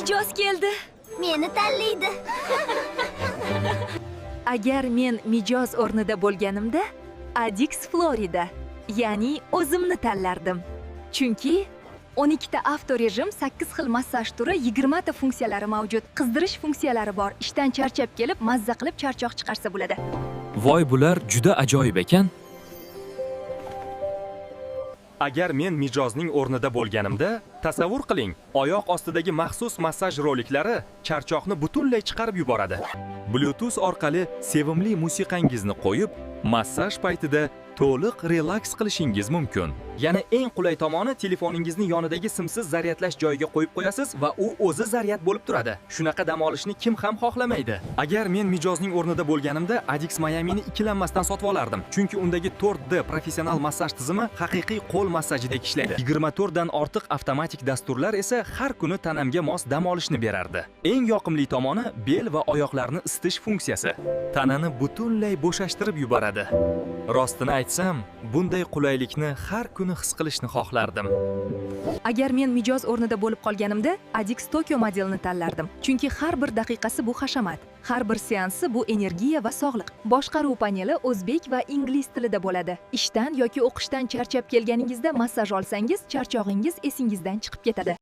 Mijoz keldi. Meni tanlaydi. Agar men mijoz o'rnida bo'lganimda, Adix Florida, ya'ni o'zimni tanlardim. Chunki 12 ta avtorejim, 8 xil massaj turi, 20 ta funksiyalari mavjud. Qizdirish funksiyalari bor. Ishdan charchab kelib, mazza qilib charchoq chiqarsa bo'ladi. Voy, bular juda ajoyib ekan. Agar men mijozning o'rnida bo'lganimda, tasavvur qiling, oyoq ostidagi maxsus massaj roliklari charchoqni butunlay chiqarib yuboradi. Bluetooth orqali sevimli musiqangizni qo'yib, massaj paytida to'liq relaks qilishingiz mumkin. Yana eng qulay tomoni, telefoningizni yonidagi simsiz zaryadlash joyiga qo'yib qo'yasiz va u o'zi zaryad bo'lib turadi. Shunaqa dam olishni kim ham xohlamaydi. Agar men mijozning o'rnida bo'lganimda, Adix Miami'ni ikkilanmasdan sotib olardim. Chunki undagi 4D professional massaj tizimi haqiqiy qo'l massajidek ishlaydi. 24 dan ortiq avtomatik dasturlar esa har kuni tanamga mos dam olishni berardi. Eng yoqimli tomoni bel va oyoqlarni isitish funksiyasi. Tanani butunlay bo'shashtirib yuboradi. Rostini aytsam, bunday qulaylikni har kuni his qilishni xohlardim. Agar men mijoz o'rnida bo'lib qolganimda, Adix Tokyo modelini tanlardim. Chunki har bir daqiqasi bu hashamat, har bir seansi bu energiya va sog'liq. Boshqaruv paneli o'zbek va ingliz tilida bo'ladi. Ishdan yoki o'qishdan charchab kelganingizda massaj olsangiz, charchog'ingiz esingizdan chiqib ketadi.